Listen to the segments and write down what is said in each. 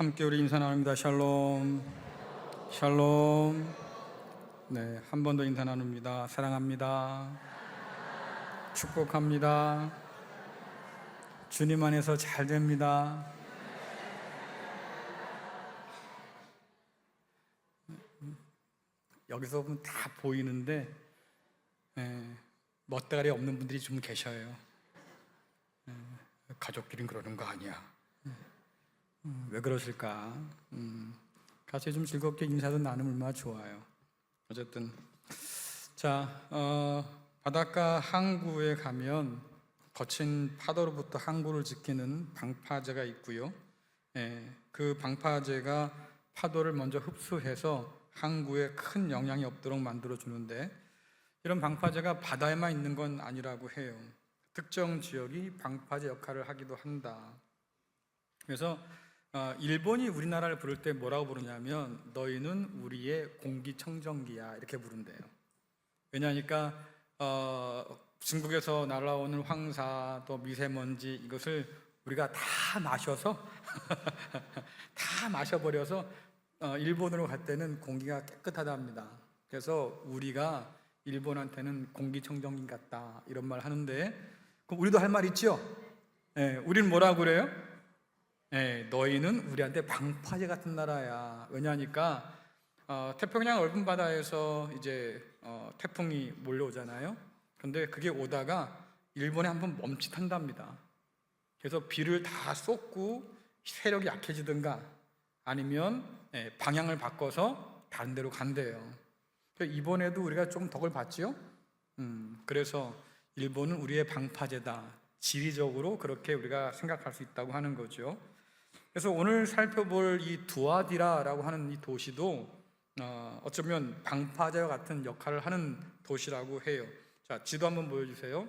함께 우리 인사 나눕니다. 샬롬, 샬롬. 네, 한 번 더 인사 나눕니다. 사랑합니다. 축복합니다. 주님 안에서 잘 됩니다. 여기서 보면 다 보이는데 멋대가리 없는 분들이 좀 계셔요. 가족끼리는 그러는 거 아니야. 왜 그러실까? 같이 좀 즐겁게 인사도 나누면 얼마나 좋아요. 어쨌든 자, 바닷가 항구에 가면 거친 파도로부터 항구를 지키는 방파제가 있고요. 그 방파제가 파도를 먼저 흡수해서 항구에 큰 영향이 없도록 만들어 주는데, 이런 방파제가 바다에만 있는 건 아니라고 해요. 특정 지역이 방파제 역할을 하기도 한다. 그래서 일본이 우리나라를 부를 때 뭐라고 부르냐면, 너희는 우리의 공기청정기야, 이렇게 부른대요. 왜냐하니까 중국에서 날아오는 황사 또 미세먼지, 이것을 우리가 다 마셔서 다 마셔버려서 일본으로 갈 때는 공기가 깨끗하답니다. 그래서 우리가 일본한테는 공기청정기 같다, 이런 말 하는데, 그럼 우리도 할 말 있죠? 우리는 뭐라고 그래요? 너희는 우리한테 방파제 같은 나라야. 왜냐하니까 태평양 넓은 바다에서 이제 태풍이 몰려오잖아요. 그런데 그게 오다가 일본에 한번 멈칫한답니다. 그래서 비를 다 쏟고 세력이 약해지든가 아니면 방향을 바꿔서 다른 데로 간대요. 이번에도 우리가 좀 덕을 봤죠. 그래서 일본은 우리의 방파제다, 지리적으로 그렇게 우리가 생각할 수 있다고 하는 거죠. 그래서 오늘 살펴볼 이 두아디라라고 하는 이 도시도 어쩌면 방파제와 같은 역할을 하는 도시라고 해요. 자, 지도 한번 보여주세요.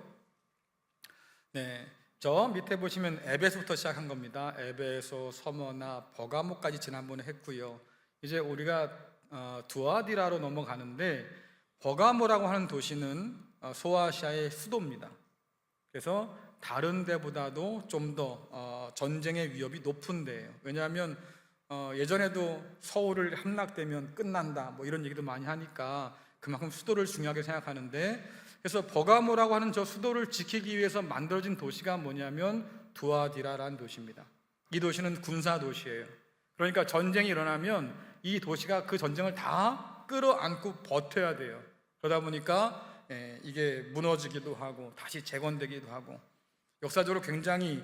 네, 저 밑에 보시면 에베소부터 시작한 겁니다. 에베소, 서머나, 버가모까지 지난번에 했고요. 이제 우리가 두아디라로 넘어가는데, 버가모라고 하는 도시는 소아시아의 수도입니다. 그래서 다른 데보다도 좀 더 전쟁의 위협이 높은 데예요. 왜냐하면 예전에도 서울을 함락되면 끝난다, 뭐 이런 얘기도 많이 하니까 그만큼 수도를 중요하게 생각하는데, 그래서 버가모라고 하는 저 수도를 지키기 위해서 만들어진 도시가 뭐냐면 두아디라라는 도시입니다. 이 도시는 군사 도시예요. 그러니까 전쟁이 일어나면 이 도시가 그 전쟁을 다 끌어안고 버텨야 돼요. 그러다 보니까 이게 무너지기도 하고 다시 재건되기도 하고, 역사적으로 굉장히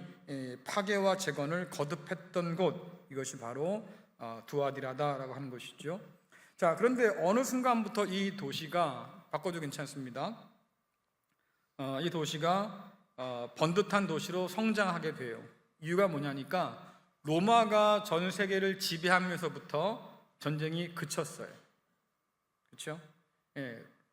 파괴와 재건을 거듭했던 곳, 이것이 바로 두아디라다라고 하는 것이죠. 자, 그런데 어느 순간부터 이 도시가, 바꿔도 괜찮습니다, 이 도시가 번듯한 도시로 성장하게 돼요. 이유가 뭐냐니까, 로마가 전 세계를 지배하면서부터 전쟁이 그쳤어요. 그렇죠?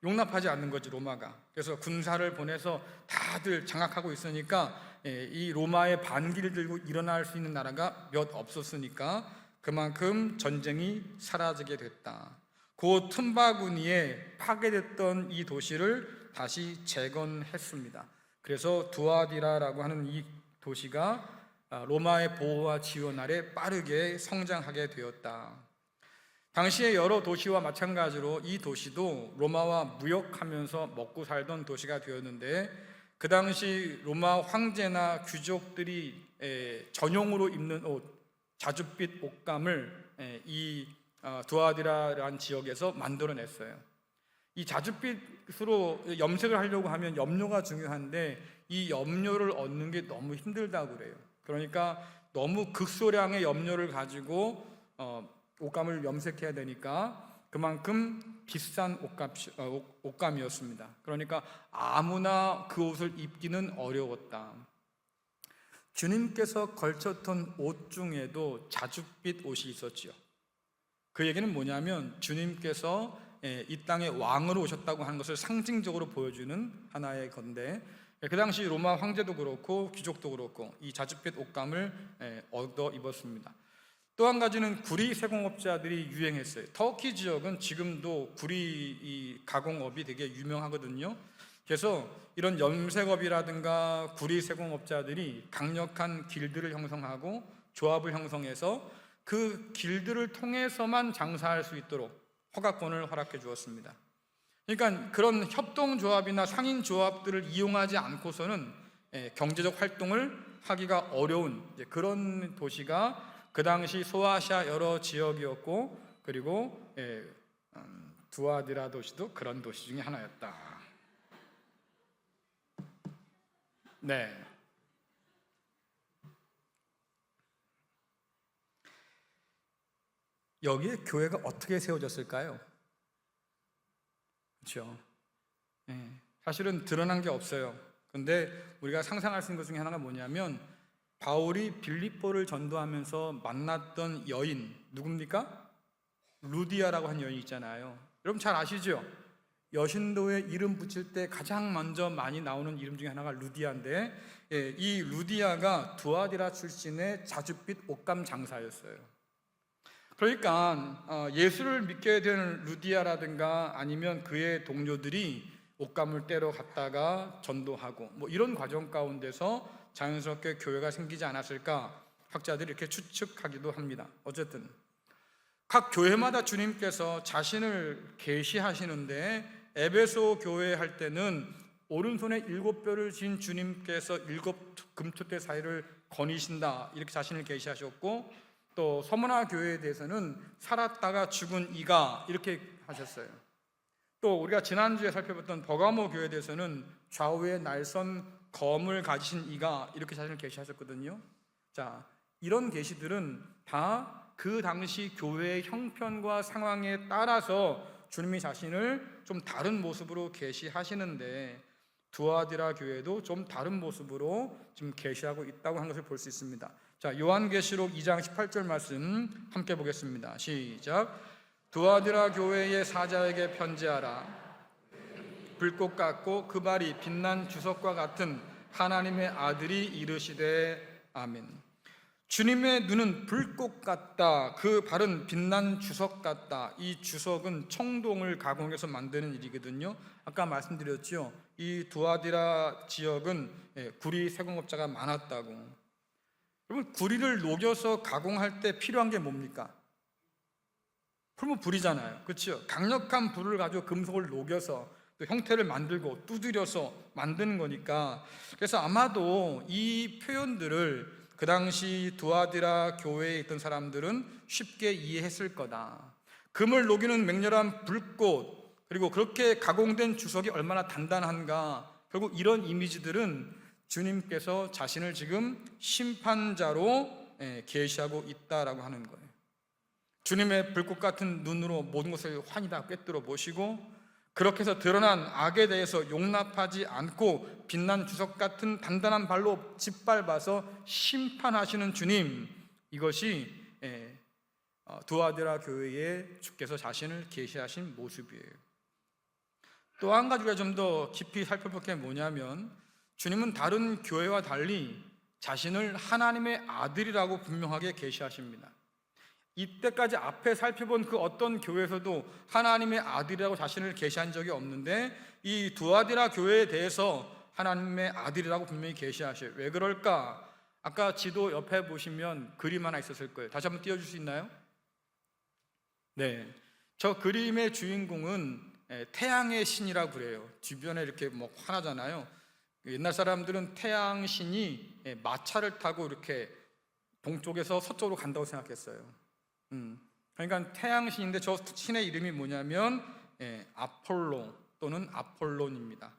용납하지 않는 거지, 로마가. 그래서 군사를 보내서 다들 장악하고 있으니까 이 로마의 반기를 들고 일어날 수 있는 나라가 몇 없었으니까 그만큼 전쟁이 사라지게 됐다. 그 틈바구니에 파괴됐던 이 도시를 다시 재건했습니다. 그래서 두아디라라고 하는 이 도시가 로마의 보호와 지원 아래 빠르게 성장하게 되었다. 당시의 여러 도시와 마찬가지로 이 도시도 로마와 무역하면서 먹고 살던 도시가 되었는데, 그 당시 로마 황제나 귀족들이 전용으로 입는 옷, 자줏빛 옷감을 이 두아디라라는 지역에서 만들어냈어요. 이 자줏빛으로 염색을 하려고 하면 염료가 중요한데, 이 염료를 얻는 게 너무 힘들다고 그래요. 그러니까 너무 극소량의 염료를 가지고 옷감을 염색해야 되니까 그만큼 비싼 옷감이었습니다. 그러니까 아무나 그 옷을 입기는 어려웠다. 주님께서 걸쳤던 옷 중에도 자줏빛 옷이 있었지요. 그 얘기는 뭐냐면, 주님께서 이 땅에 왕으로 오셨다고 하는 것을 상징적으로 보여주는 하나의 건데, 그 당시 로마 황제도 그렇고 귀족도 그렇고 이 자줏빛 옷감을 얻어 입었습니다. 또 한 가지는 구리 세공업자들이 유행했어요. 터키 지역은 지금도 구리 이 가공업이 되게 유명하거든요. 그래서 이런 염색업이라든가 구리 세공업자들이 강력한 길드를 형성하고 조합을 형성해서 그 길들을 통해서만 장사할 수 있도록 허가권을 허락해 주었습니다. 그러니까 그런 협동조합이나 상인조합들을 이용하지 않고서는 경제적 활동을 하기가 어려운 그런 도시가 그 당시 소아시아 여러 지역이었고, 그리고 두아디라 도시도 그런 도시 중에 하나였다. 네. 여기에 교회가 어떻게 세워졌을까요? 그렇죠. 사실은 드러난 게 없어요. 근데 우리가 상상할 수 있는 것 중에 하나가 뭐냐면, 바울이 빌립보를 전도하면서 만났던 여인 누굽니까? 루디아라고 한 여인 있잖아요. 여러분 잘 아시죠? 여신도에 이름 붙일 때 가장 먼저 많이 나오는 이름 중에 하나가 루디아인데, 이 루디아가 두아디라 출신의 자줏빛 옷감 장사였어요. 그러니까 예수를 믿게 된 루디아라든가 아니면 그의 동료들이 옷감을 떼러 갔다가 전도하고 뭐 이런 과정 가운데서 자연스럽게 교회가 생기지 않았을까, 학자들이 이렇게 추측하기도 합니다. 어쨌든 각 교회마다 주님께서 자신을 계시하시는데, 에베소 교회 할 때는 오른손에 7뼈를 쥔 주님께서 7 금토대 사이를 거니신다, 이렇게 자신을 계시하셨고, 또 서문화 교회에 대해서는 살았다가 죽은 이가, 이렇게 하셨어요. 또 우리가 지난주에 살펴봤던 버가모 교회에 대해서는 좌우에 날선 검을 가지신 이가, 이렇게 자신을 계시하셨거든요. 자, 이런 계시들은 다 그 당시 교회의 형편과 상황에 따라서 주님이 자신을 좀 다른 모습으로 계시하시는데, 두아디라 교회도 좀 다른 모습으로 지금 계시하고 있다고 하는 것을 볼 수 있습니다. 자, 요한계시록 2장 18절 말씀 함께 보겠습니다. 시작. 두아디라 교회의 사자에게 편지하라. 불꽃 같고 그 발이 빛난 주석과 같은 하나님의 아들이 이르시되 아멘. 주님의 눈은 불꽃 같다, 그 발은 빛난 주석 같다. 이 주석은 청동을 가공해서 만드는 일이거든요. 아까 말씀드렸죠. 이 두아디라 지역은 구리 세공업자가 많았다고. 여러분, 구리를 녹여서 가공할 때 필요한 게 뭡니까? 풀무 불이잖아요. 그렇죠? 강력한 불을 가지고 금속을 녹여서 또 형태를 만들고 두드려서 만드는 거니까, 그래서 아마도 이 표현들을 그 당시 두아디라 교회에 있던 사람들은 쉽게 이해했을 거다. 금을 녹이는 맹렬한 불꽃, 그리고 그렇게 가공된 주석이 얼마나 단단한가, 결국 이런 이미지들은 주님께서 자신을 지금 심판자로 계시하고 있다라고 하는 거예요. 주님의 불꽃 같은 눈으로 모든 것을 환히 다 꿰뚫어 보시고, 그렇게 해서 드러난 악에 대해서 용납하지 않고 빛난 주석 같은 단단한 발로 짓밟아서 심판하시는 주님, 이것이 두아디라 교회에 주께서 자신을 계시하신 모습이에요. 또 한 가지가 좀 더 깊이 살펴볼 게 뭐냐면, 주님은 다른 교회와 달리 자신을 하나님의 아들이라고 분명하게 계시하십니다. 이때까지 앞에 살펴본 그 어떤 교회에서도 하나님의 아들이라고 자신을 계시한 적이 없는데, 이 두아디라 교회에 대해서 하나님의 아들이라고 분명히 계시하셔요. 왜 그럴까? 아까 지도 옆에 보시면 그림 하나 있었을 거예요. 다시 한번 띄워줄 수 있나요? 네, 저 그림의 주인공은 태양의 신이라고 그래요. 주변에 이렇게 뭐 환하잖아요. 옛날 사람들은 태양 신이 마차를 타고 이렇게 동쪽에서 서쪽으로 간다고 생각했어요. 그러니까 태양신인데 저 신의 이름이 뭐냐면 아폴로 또는 아폴론입니다.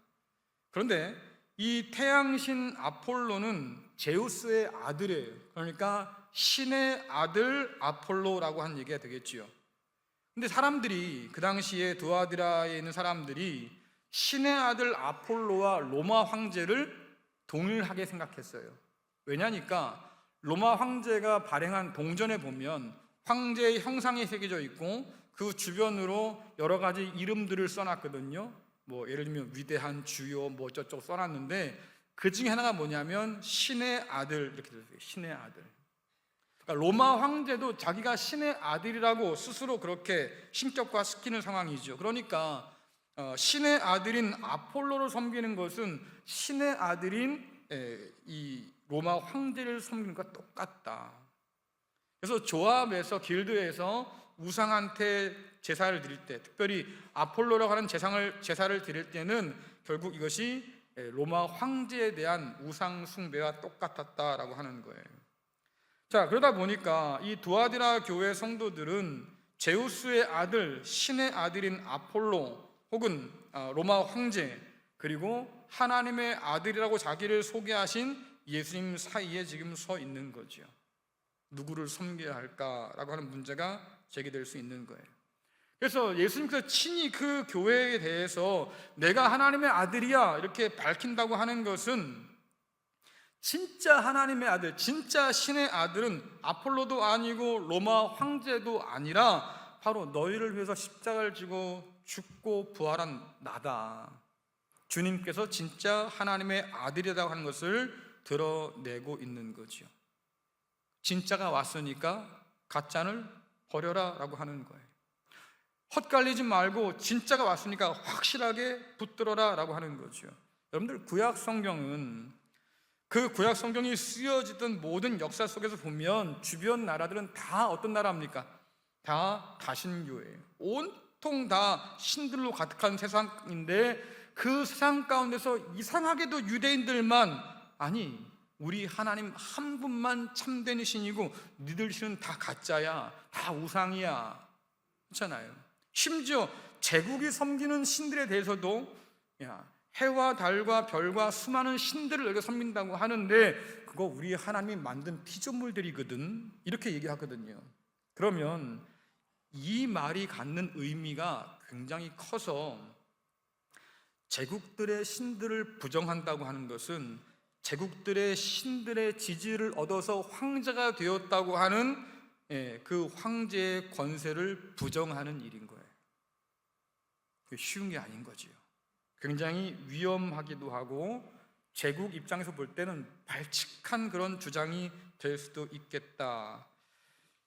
그런데 이 태양신 아폴로는 제우스의 아들이에요. 그러니까 신의 아들 아폴로라고 한 얘기가 되겠지요. 근데 사람들이, 그 당시에 두아디라에 있는 사람들이 신의 아들 아폴로와 로마 황제를 동일하게 생각했어요. 왜냐니까 로마 황제가 발행한 동전에 보면 황제의 형상이 새겨져 있고 그 주변으로 여러 가지 이름들을 써놨거든요. 뭐 예를 들면 위대한 주요 뭐 어쩌고 써놨는데, 그 중에 하나가 뭐냐면 신의 아들, 이렇게 되어 있어요. 신의 아들. 그러니까 로마 황제도 자기가 신의 아들이라고 스스로 그렇게 신격화시키는 상황이죠. 그러니까 신의 아들인 아폴로를 섬기는 것은 신의 아들인 이 로마 황제를 섬기는 것과 똑같다. 그래서 조합에서 길드에서 우상한테 제사를 드릴 때, 특별히 아폴로라고 하는 제사를 드릴 때는 결국 이것이 로마 황제에 대한 우상 숭배와 똑같았다라고 하는 거예요. 자, 그러다 보니까 이 두아디라 교회 성도들은 제우스의 아들, 신의 아들인 아폴로 혹은 로마 황제, 그리고 하나님의 아들이라고 자기를 소개하신 예수님 사이에 지금 서 있는 거죠. 누구를 섬겨야 할까라고 하는 문제가 제기될 수 있는 거예요. 그래서 예수님께서 친히 그 교회에 대해서 내가 하나님의 아들이야 이렇게 밝힌다고 하는 것은, 진짜 하나님의 아들, 진짜 신의 아들은 아폴로도 아니고 로마 황제도 아니라 바로 너희를 위해서 십자가를 지고 죽고 부활한 나다. 주님께서 진짜 하나님의 아들이라고 하는 것을 드러내고 있는 거죠. 진짜가 왔으니까 가짜를 버려라 라고 하는 거예요. 헛갈리지 말고 진짜가 왔으니까 확실하게 붙들어라 라고 하는 거죠. 여러분들, 구약 성경은, 그 구약 성경이 쓰여지던 모든 역사 속에서 보면 주변 나라들은 다 어떤 나라입니까? 다 다신교예요. 온통 다 신들로 가득한 세상인데, 그 세상 가운데서 이상하게도 유대인들만, 아니 우리 하나님 한 분만 참된 신이고 니들 신은 다 가짜야, 다 우상이야, 그렇잖아요. 심지어 제국이 섬기는 신들에 대해서도 해와 달과 별과 수많은 신들을 여기서 섬긴다고 하는데 그거 우리 하나님이 만든 피조물들이거든, 이렇게 얘기하거든요. 그러면 이 말이 갖는 의미가 굉장히 커서, 제국들의 신들을 부정한다고 하는 것은 제국들의 신들의 지지를 얻어서 황제가 되었다고 하는 그 황제의 권세를 부정하는 일인 거예요. 쉬운 게 아닌 거지요. 굉장히 위험하기도 하고 제국 입장에서 볼 때는 발칙한 그런 주장이 될 수도 있겠다.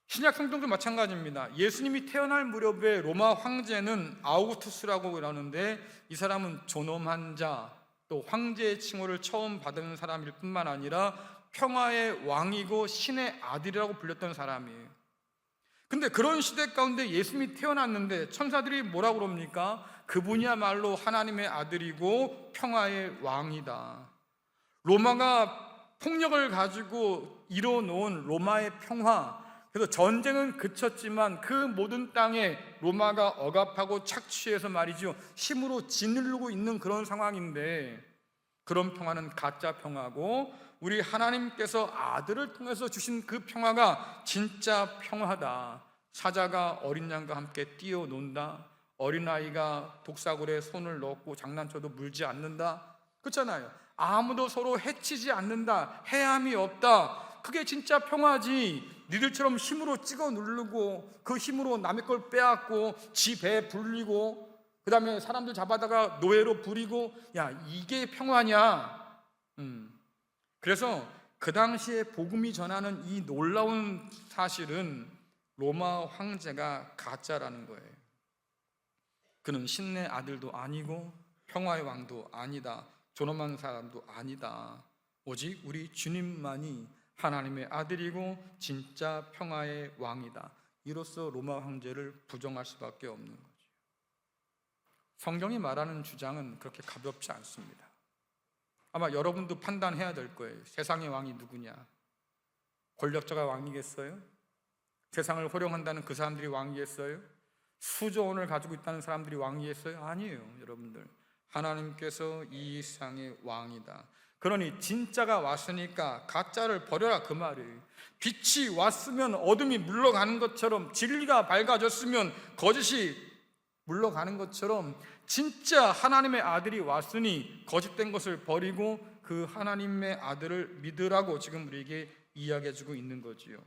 신약 성경도 마찬가지입니다. 예수님이 태어날 무렵에 로마 황제는 아우구스투스라고 그러는데, 이 사람은 존엄한 자, 또 황제의 칭호를 처음 받은 사람일 뿐만 아니라 평화의 왕이고 신의 아들이라고 불렸던 사람이에요. 근데 그런 시대 가운데 예수님이 태어났는데 천사들이 뭐라고 그럽니까? 그분이야말로 하나님의 아들이고 평화의 왕이다. 로마가 폭력을 가지고 이뤄놓은 로마의 평화, 그래서 전쟁은 그쳤지만 그 모든 땅에 로마가 억압하고 착취해서 말이죠, 힘으로 짓누르고 있는 그런 상황인데, 그런 평화는 가짜 평화고 우리 하나님께서 아들을 통해서 주신 그 평화가 진짜 평화다. 사자가 어린 양과 함께 뛰어논다. 어린아이가 독사굴에 손을 넣고 장난쳐도 물지 않는다. 그렇잖아요. 아무도 서로 해치지 않는다. 해함이 없다. 그게 진짜 평화지. 니들처럼 힘으로 찍어 누르고 그 힘으로 남의 걸 빼앗고 지 배 불리고 그 다음에 사람들 잡아다가 노예로 부리고, 이게 평화냐? 그래서 그 당시에 복음이 전하는 이 놀라운 사실은 로마 황제가 가짜라는 거예요. 그는 신의 아들도 아니고 평화의 왕도 아니다. 존엄한 사람도 아니다. 오직 우리 주님만이 하나님의 아들이고 진짜 평화의 왕이다. 이로써 로마 황제를 부정할 수밖에 없는 거죠. 성경이 말하는 주장은 그렇게 가볍지 않습니다. 아마 여러분도 판단해야 될 거예요. 세상의 왕이 누구냐? 권력자가 왕이겠어요? 세상을 호령한다는 그 사람들이 왕이겠어요? 수조 원을 가지고 있다는 사람들이 왕이겠어요? 아니에요, 여러분들. 하나님께서 이 세상의 왕이다. 그러니 진짜가 왔으니까 가짜를 버려라, 그 말이에요. 빛이 왔으면 어둠이 물러가는 것처럼, 진리가 밝아졌으면 거짓이 물러가는 것처럼, 진짜 하나님의 아들이 왔으니 거짓된 것을 버리고 그 하나님의 아들을 믿으라고 지금 우리에게 이야기해주고 있는 거지요.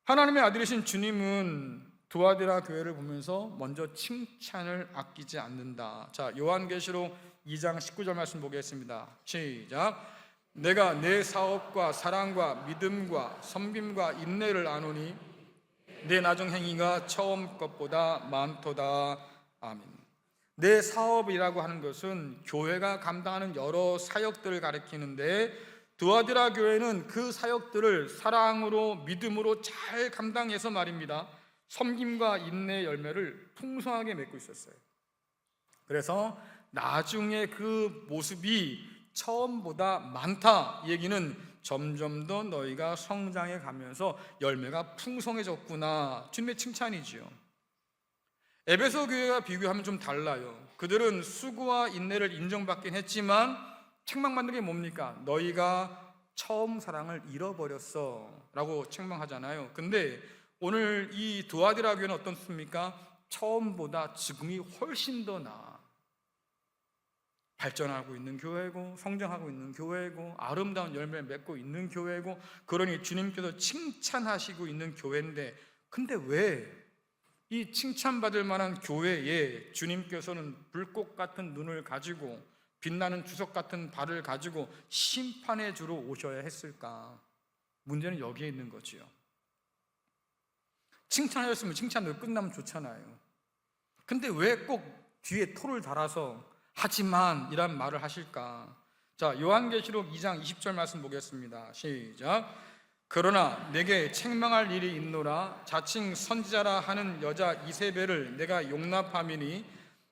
하나님의 아들이신 주님은 두아디라 교회를 보면서 먼저 칭찬을 아끼지 않는다. 자, 요한계시록 2장 19절 말씀 보겠습니다. 시작. 내가 내 사업과 사랑과 믿음과 섬김과 인내를 아노니 내 나중 행위가 처음 것보다 많도다. 아멘. 내 사업이라고 하는 것은 교회가 감당하는 여러 사역들을 가리키는데, 두아디라 교회는 그 사역들을 사랑으로 믿음으로 잘 감당해서 말입니다, 섬김과 인내의 열매를 풍성하게 맺고 있었어요. 그래서 나중에 그 모습이 처음보다 많다, 이 얘기는 점점 더 너희가 성장해 가면서 열매가 풍성해졌구나, 주님의 칭찬이지요. 에베소 교회와 비교하면 좀 달라요. 그들은 수고와 인내를 인정받긴 했지만 책망받는 게 뭡니까? 너희가 처음 사랑을 잃어버렸어 라고 책망하잖아요. 근데 오늘 이 두아디라 교회는 어떻습니까? 처음보다 지금이 훨씬 더 나아. 발전하고 있는 교회고, 성장하고 있는 교회고, 아름다운 열매를 맺고 있는 교회고, 그러니 주님께서 칭찬하시고 있는 교회인데, 근데 왜 이 칭찬받을 만한 교회에 주님께서는 불꽃 같은 눈을 가지고 빛나는 주석 같은 발을 가지고 심판의 주로 오셔야 했을까? 문제는 여기에 있는 거지요. 칭찬하셨으면 칭찬으로 끝나면 좋잖아요. 근데 왜 꼭 뒤에 토를 달아서 하지만 이란 말을 하실까? 자, 요한계시록 2장 20절 말씀 보겠습니다. 시작. 그러나 내게 책망할 일이 있노라. 자칭 선지자라 하는 여자 이세벨을 내가 용납함이니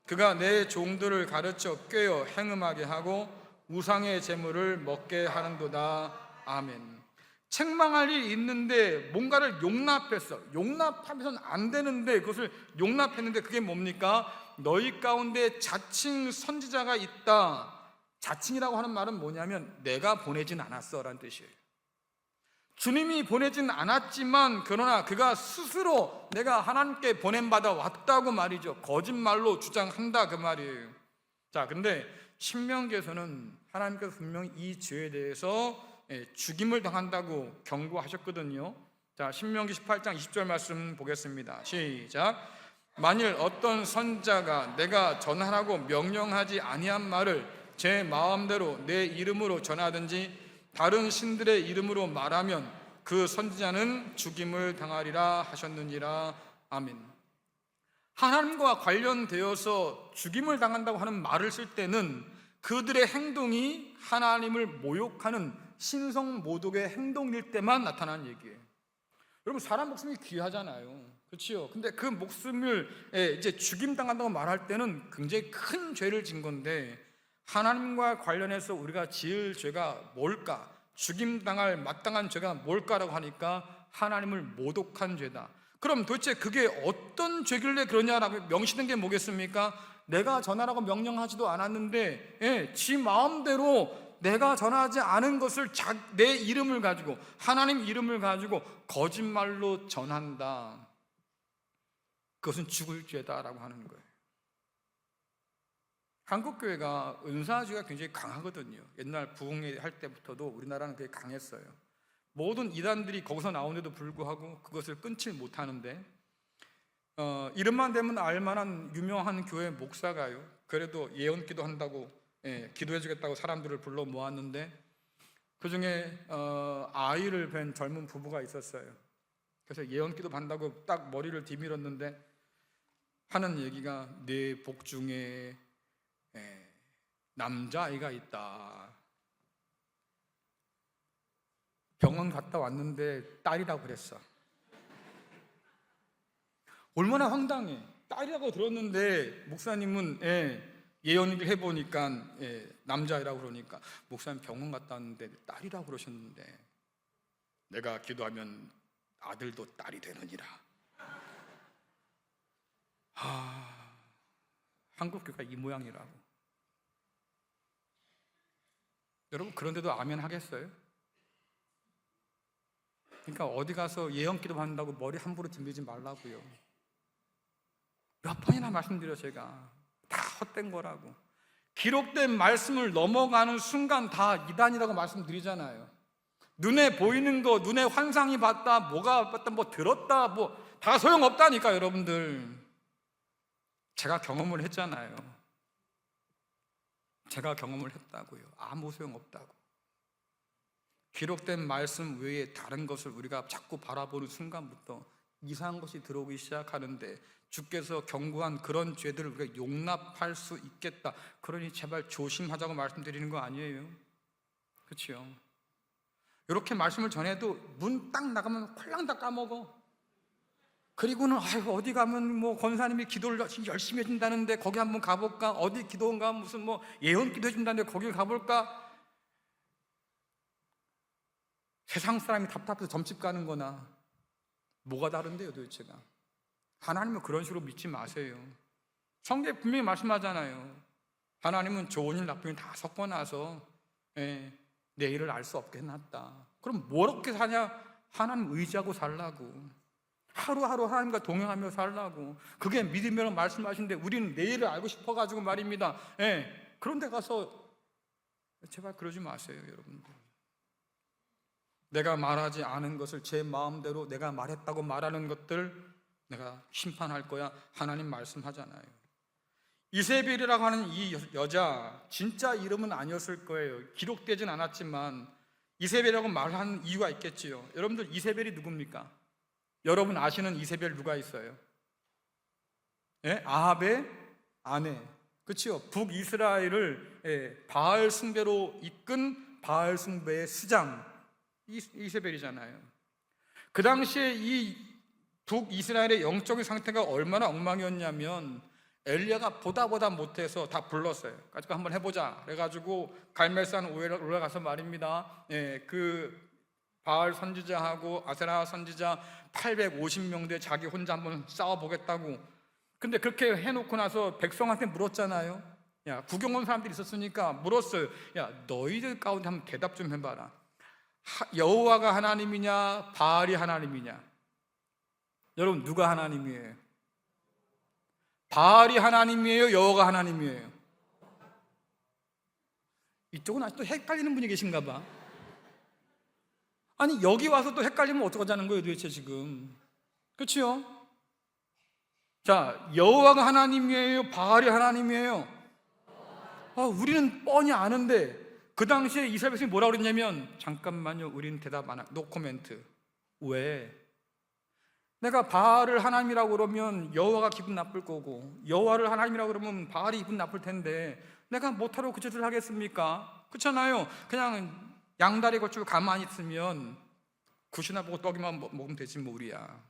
그가 내 종들을 가르쳐 꾀어 행음하게 하고 우상의 제물을 먹게 하는도다. 아멘. 책망할 일이 있는데 뭔가를 용납했어. 용납하면서는 안 되는데 그것을 용납했는데, 그게 뭡니까? 너희 가운데 자칭 선지자가 있다. 자칭이라고 하는 말은 뭐냐면 내가 보내진 않았어 라는 뜻이에요. 주님이 보내진 않았지만 그러나 그가 스스로 내가 하나님께 보냄받아 왔다고 말이죠. 거짓말로 주장한다, 그 말이에요. 자, 근데 신명기에서는 하나님께서 분명히 이 죄에 대해서 죽임을 당한다고 경고하셨거든요. 자, 신명기 18장 20절 말씀 보겠습니다. 시작. 만일 어떤 선자가 내가 전하라고 명령하지 아니한 말을 제 마음대로 내 이름으로 전하든지 다른 신들의 이름으로 말하면 그 선지자는 죽임을 당하리라 하셨느니라. 아멘. 하나님과 관련되어서 죽임을 당한다고 하는 말을 쓸 때는 그들의 행동이 하나님을 모욕하는 신성모독의 행동일 때만 나타나는 얘기예요. 여러분, 사람 목숨이 귀하잖아요. 그렇죠? 근데 그 목숨을 이제 죽임당한다고 말할 때는 굉장히 큰 죄를 진 건데, 하나님과 관련해서 우리가 지을 죄가 뭘까? 죽임당할 마땅한 죄가 뭘까라고 하니까 하나님을 모독한 죄다. 그럼 도대체 그게 어떤 죄길래 그러냐라고 명시된 게 뭐겠습니까? 내가 전하라고 명령하지도 않았는데 지 마음대로 내가 전하지 않은 것을 내 이름을 가지고, 하나님 이름을 가지고 거짓말로 전한다. 그것은 죽을 죄다라고 하는 거예요. 한국교회가 은사주의가 굉장히 강하거든요. 옛날 부흥회 할 때부터도 우리나라는 그게 강했어요. 모든 이단들이 거기서 나오는데도 불구하고 그것을 끊지 못하는데, 이름만 대면 알만한 유명한 교회 목사가요, 그래도 예언기도 한다고 기도해 주겠다고 사람들을 불러 모았는데 그 중에 아이를 뵌 젊은 부부가 있었어요. 그래서 예언기도 한다고 딱 머리를 뒤밀었는데 하는 얘기가 내 복 중에 남자아이가 있다. 병원 갔다 왔는데 딸이라고 그랬어. 얼마나 황당해. 딸이라고 들었는데 목사님은 예언을 해보니까 남자아이라고 그러니까, 목사님 병원 갔다 왔는데 딸이라고 그러셨는데 내가 기도하면 아들도 딸이 되느니라. 한국교회가 이 모양이라고. 여러분, 그런데도 아멘 하겠어요? 그러니까 어디 가서 예언기도 한다고 머리 함부로 들리지 말라고요. 몇 번이나 말씀드려, 제가 다 헛된 거라고. 기록된 말씀을 넘어가는 순간 다 이단이라고 말씀드리잖아요. 눈에 보이는 거, 눈에 환상이 봤다, 뭐가 봤다, 뭐 들었다, 뭐 다 소용없다니까. 여러분들, 제가 경험을 했잖아요. 제가 경험을 했다고요. 아무 소용없다고. 기록된 말씀 외에 다른 것을 우리가 자꾸 바라보는 순간부터 이상한 것이 들어오기 시작하는데, 주께서 경고한 그런 죄들을 우리가 용납할 수 있겠다. 그러니 제발 조심하자고 말씀드리는 거 아니에요? 그렇죠? 이렇게 말씀을 전해도 문 딱 나가면 홀랑 다 까먹어. 그리고는 아이고 어디 가면 뭐 권사님이 기도를 열심히 해준다는데 거기 한번 가볼까? 어디 기도인가 무슨 뭐 예언 기도 해준다는데 거기 가볼까? 세상 사람이 답답해서 점집 가는 거나 뭐가 다른데요 도대체가? 하나님은 그런 식으로 믿지 마세요. 성경에 분명히 말씀하잖아요. 하나님은 좋은 일 나쁜 일 다 섞어놔서 내일을 알 수 없게 해놨다. 그럼 뭐렇게 사냐? 하나님 의지하고 살라고, 하루하루 하나님과 동행하며 살라고. 그게 믿음이라고 말씀하시는데 우리는 내일을 알고 싶어가지고 말입니다. 그런데 가서 제발 그러지 마세요 여러분들. 내가 말하지 않은 것을 제 마음대로 내가 말했다고 말하는 것들 내가 심판할 거야. 하나님 말씀하잖아요. 이세벨이라고 하는 이 여자 진짜 이름은 아니었을 거예요. 기록되진 않았지만 이세벨이라고 말하는 이유가 있겠지요. 여러분들 이세벨이 누굽니까? 여러분 아시는 이세벨 누가 있어요? 아합의 아내, 그렇죠? 북이스라엘을 바알 숭배로 이끈 바알 숭배의 수장 이세벨이잖아요. 그 당시에 이 북이스라엘의 영적인 상태가 얼마나 엉망이었냐면 엘리야가 보다 못해서 다 불렀어요. 가지고 한번 해보자. 그래가지고 갈멜산 올라가서 말입니다. 그 바알 선지자하고 아세라 선지자 850명대 자기 혼자 한번 싸워보겠다고. 근데 그렇게 해놓고 나서 백성한테 물었잖아요. 야, 구경 온 사람들이 있었으니까 물었어요. 야, 너희들 가운데 한번 대답 좀 해봐라. 여호와가 하나님이냐 바알이 하나님이냐? 여러분 누가 하나님이에요? 바알이 하나님이에요? 여호와가 하나님이에요? 이쪽은 아직도 헷갈리는 분이 계신가 봐. 아니 여기 와서 또 헷갈리면 어떡하자는 거예요 도대체 지금. 그렇죠? 자, 여호와가 하나님이에요? 바알이 하나님이에요? 우리는 뻔히 아는데 그 당시에 이스라엘 백성이 뭐라고 그랬냐면 잠깐만요, 우리는 대답 안 하, 노 코멘트. 왜? 내가 바알을 하나님이라고 그러면 여호와가 기분 나쁠 거고 여호와를 하나님이라고 그러면 바알이 기분 나쁠 텐데 내가 못하러 그 짓을 하겠습니까? 그렇잖아요. 그냥 양다리 걸치고 가만히 있으면 굿이나 보고 떡이만 먹으면 되지 뭐 우리야.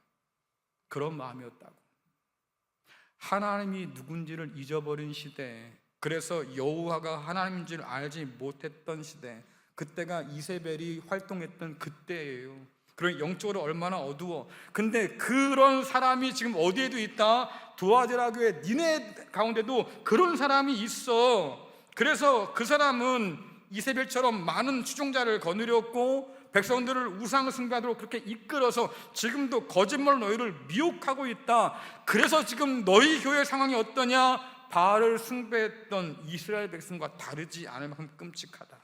그런 마음이었다고. 하나님이 누군지를 잊어버린 시대, 그래서 여호와가 하나님인 줄 알지 못했던 시대, 그때가 이세벨이 활동했던 그때예요. 그런 영적으로 얼마나 어두워. 근데 그런 사람이 지금 어디에도 있다. 두아디라 교회 니네 가운데도 그런 사람이 있어. 그래서 그 사람은 이세벨처럼 많은 추종자를 거느렸고 백성들을 우상 숭배하도록 그렇게 이끌어서 지금도 거짓말로 너희를 미혹하고 있다. 그래서 지금 너희 교회 상황이 어떠냐? 바알을 숭배했던 이스라엘 백성과 다르지 않을 만큼 끔찍하다.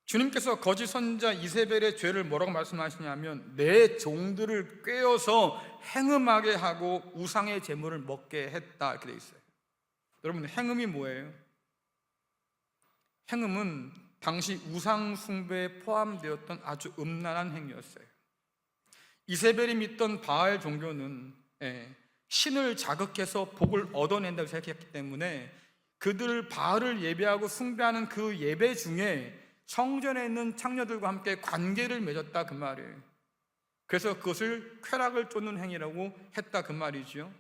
주님께서 거짓 선지자 이세벨의 죄를 뭐라고 말씀하시냐면 내 종들을 꾀어서 행음하게 하고 우상의 제물을 먹게 했다 이렇게 돼 있어요. 여러분 행음이 뭐예요? 행음은 당시 우상 숭배에 포함되었던 아주 음란한 행위였어요. 이세벨이 믿던 바알 종교는 신을 자극해서 복을 얻어낸다고 생각했기 때문에 그들 바알을 예배하고 숭배하는 그 예배 중에 성전에 있는 창녀들과 함께 관계를 맺었다 그 말이에요. 그래서 그것을 쾌락을 쫓는 행위라고 했다 그 말이죠.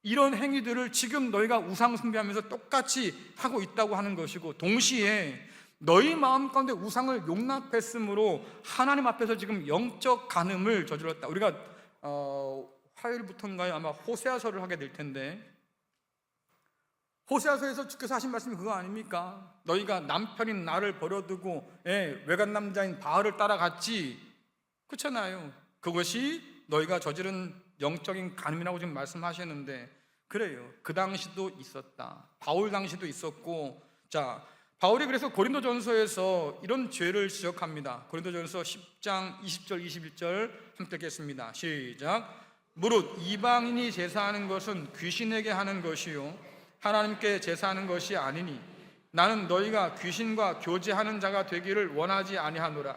이런 행위들을 지금 너희가 우상 숭배하면서 똑같이 하고 있다고 하는 것이고, 동시에 너희 마음 가운데 우상을 용납했으므로 하나님 앞에서 지금 영적 간음을 저질렀다. 우리가 화요일부터인가요? 아마 호세아서를 하게 될 텐데, 호세아서에서 주께서 하신 말씀이 그거 아닙니까? 너희가 남편인 나를 버려두고 외간 남자인 바알을 따라갔지. 그렇잖아요. 그것이 너희가 저지른 영적인 간음이라고 지금 말씀하시는데, 그래요. 그 당시도 있었다. 바울 당시도 있었고. 자, 바울이 그래서 고린도전서에서 이런 죄를 지적합니다. 고린도전서 10장 20절 21절 함께 읽겠습니다. 시작. 무릇 이방인이 제사하는 것은 귀신에게 하는 것이요 하나님께 제사하는 것이 아니니 나는 너희가 귀신과 교제하는 자가 되기를 원하지 아니하노라.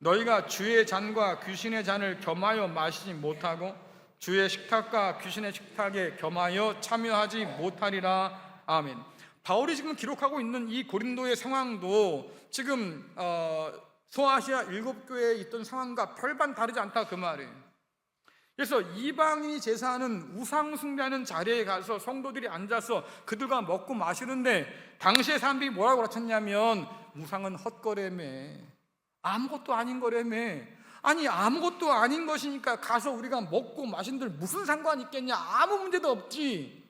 너희가 주의 잔과 귀신의 잔을 겸하여 마시지 못하고 주의 식탁과 귀신의 식탁에 겸하여 참여하지 못하리라. 아멘. 바울이 지금 기록하고 있는 이 고린도의 상황도 지금 소아시아 7교회에 있던 상황과 별반 다르지 않다 그 말이에요. 그래서 이방인이 제사하는 우상 숭배하는 자리에 가서 성도들이 앉아서 그들과 먹고 마시는데 당시의 사람들이 뭐라고 가르쳤냐면 우상은 헛거래매, 아무것도 아닌 거래매. 아니 아무것도 아닌 것이니까 가서 우리가 먹고 마신들 무슨 상관이 있겠냐, 아무 문제도 없지.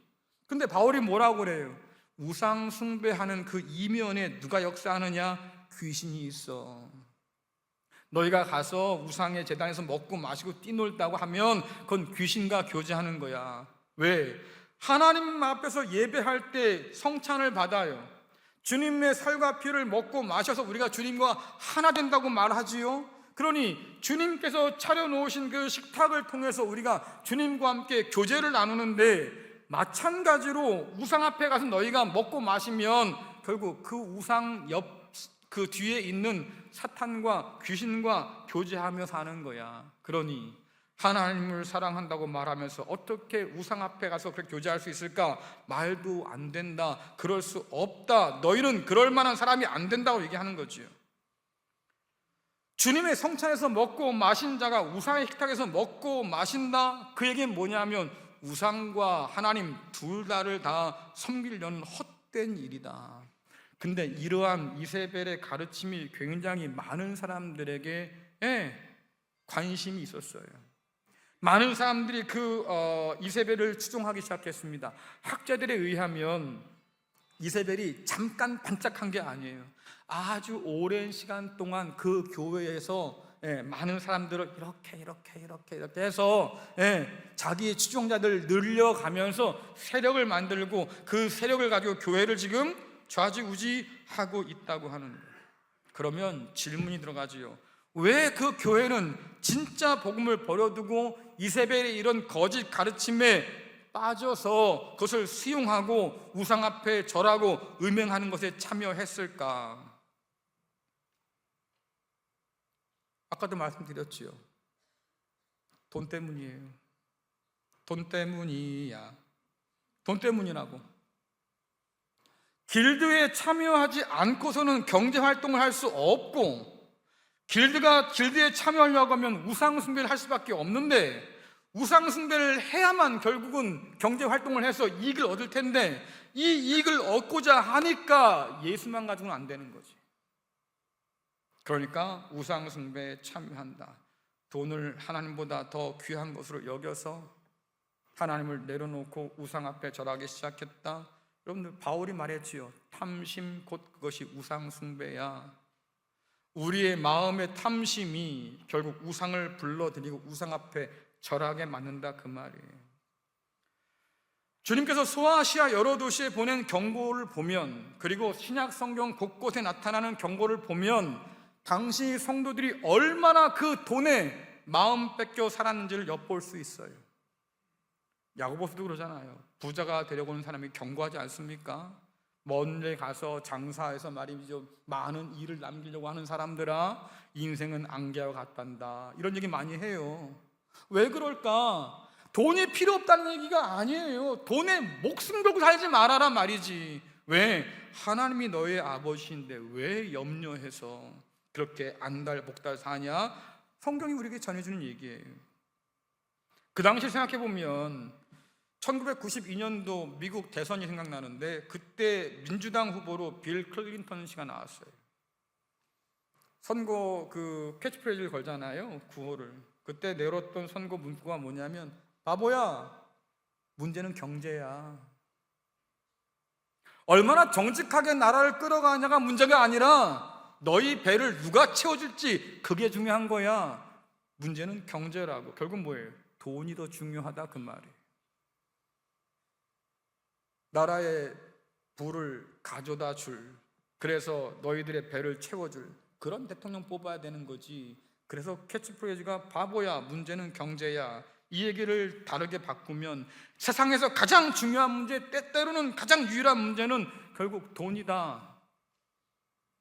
근데 바울이 뭐라고 그래요? 우상 숭배하는 그 이면에 누가 역사하느냐? 귀신이 있어. 너희가 가서 우상의 제단에서 먹고 마시고 뛰놀다고 하면 그건 귀신과 교제하는 거야. 왜? 하나님 앞에서 예배할 때 성찬을 받아요. 주님의 살과 피를 먹고 마셔서 우리가 주님과 하나 된다고 말하지요. 그러니 주님께서 차려놓으신 그 식탁을 통해서 우리가 주님과 함께 교제를 나누는데, 마찬가지로 우상 앞에 가서 너희가 먹고 마시면 결국 그 우상 옆 그 뒤에 있는 사탄과 귀신과 교제하며 사는 거야. 그러니 하나님을 사랑한다고 말하면서 어떻게 우상 앞에 가서 그렇게 교제할 수 있을까? 말도 안 된다, 그럴 수 없다, 너희는 그럴 만한 사람이 안 된다고 얘기하는 거지요. 주님의 성찬에서 먹고 마신 자가 우상의 식탁에서 먹고 마신다, 그 얘기는 뭐냐면 우상과 하나님 둘 다를 다 섬기려는 헛된 일이다. 근데 이러한 이세벨의 가르침이 굉장히 많은 사람들에게 관심이 있었어요. 많은 사람들이 그 이세벨을 추종하기 시작했습니다. 학자들에 의하면 이세벨이 잠깐 반짝한 게 아니에요. 아주 오랜 시간 동안 그 교회에서 많은 사람들을 이렇게 해서 자기의 추종자들을 늘려가면서 세력을 만들고 그 세력을 가지고 교회를 지금 좌지우지하고 있다고 하는 거예요. 그러면 질문이 들어가지요. 왜 그 교회는 진짜 복음을 버려두고 이세벨의 이런 거짓 가르침에 빠져서 그것을 수용하고 우상 앞에 절하고 음행하는 것에 참여했을까? 아까도 말씀드렸지요. 돈 때문이에요. 돈 때문이야. 돈 때문이라고. 길드에 참여하지 않고서는 경제활동을 할 수 없고, 길드에 참여하려고 하면 우상숭배를 할 수밖에 없는데, 우상숭배를 해야만 결국은 경제활동을 해서 이익을 얻을 텐데, 이 이익을 얻고자 하니까 예수만 가지고는 안 되는 거지. 그러니까 우상숭배에 참여한다. 돈을 하나님보다 더 귀한 것으로 여겨서 하나님을 내려놓고 우상 앞에 절하기 시작했다. 여러분들, 바울이 말했지요. 탐심 곧 그것이 우상숭배야. 우리의 마음의 탐심이 결국 우상을 불러들이고 우상 앞에 절하게 만든다 그 말이에요. 주님께서 소아시아 여러 도시에 보낸 경고를 보면, 그리고 신약 성경 곳곳에 나타나는 경고를 보면 당시 성도들이 얼마나 그 돈에 마음 뺏겨 살았는지를 엿볼 수 있어요. 야고보서도 그러잖아요. 부자가 되려고 하는 사람이 경고하지 않습니까? 먼 데 가서 장사해서 말이죠, 많은 일을 남기려고 하는 사람들아, 인생은 안개와 같단다, 이런 얘기 많이 해요. 왜 그럴까? 돈이 필요 없다는 얘기가 아니에요. 돈에 목숨 걸고 살지 말아라 말이지. 왜? 하나님이 너의 아버지인데 왜 염려해서 그렇게 안달복달 사냐? 성경이 우리에게 전해주는 얘기예요. 그 당시 생각해보면 1992년도 미국 대선이 생각나는데, 그때 민주당 후보로 빌 클린턴 씨가 나왔어요. 선거 그 캐치프레이즈를 걸잖아요, 구호를. 그때 내렸던 선거 문구가 뭐냐면, 바보야, 문제는 경제야. 얼마나 정직하게 나라를 끌어가냐가 문제가 아니라 너희 배를 누가 채워줄지, 그게 중요한 거야. 문제는 경제라고. 결국 뭐예요? 돈이 더 중요하다 그 말이에요. 나라의 부를 가져다 줄, 그래서 너희들의 배를 채워줄 그런 대통령 뽑아야 되는 거지. 그래서 캐치프레이즈가 바보야, 문제는 경제야, 이 얘기를 다르게 바꾸면 세상에서 가장 중요한 문제, 때때로는 가장 유일한 문제는 결국 돈이다.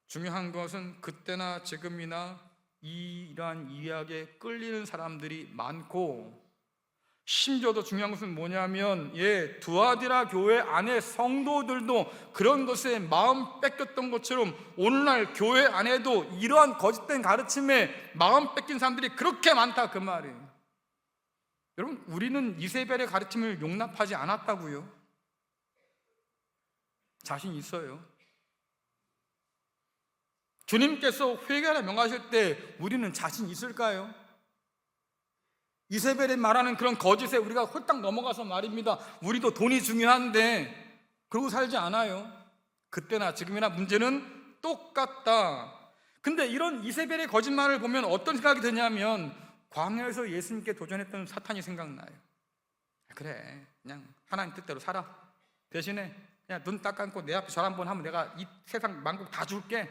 중요한 것은 그때나 지금이나 이러한 이야기에 끌리는 사람들이 많고, 심지어 더 중요한 것은 뭐냐면 두아디라 교회 안에 성도들도 그런 것에 마음 뺏겼던 것처럼 오늘날 교회 안에도 이러한 거짓된 가르침에 마음 뺏긴 사람들이 그렇게 많다, 그 말이에요. 여러분, 우리는 이세벨의 가르침을 용납하지 않았다고요. 자신 있어요. 주님께서 회개하라 명하실 때 우리는 자신 있을까요? 이세벨이 말하는 그런 거짓에 우리가 홀딱 넘어가서 말입니다. 우리도 돈이 중요한데 그러고 살지 않아요. 그때나 지금이나 문제는 똑같다. 근데 이런 이세벨의 거짓말을 보면 어떤 생각이 드냐면 광야에서 예수님께 도전했던 사탄이 생각나요. 그래, 그냥 하나님 뜻대로 살아. 대신에 그냥 눈 딱 감고 내 앞에 절 한번 하면 내가 이 세상 만국 다 줄게.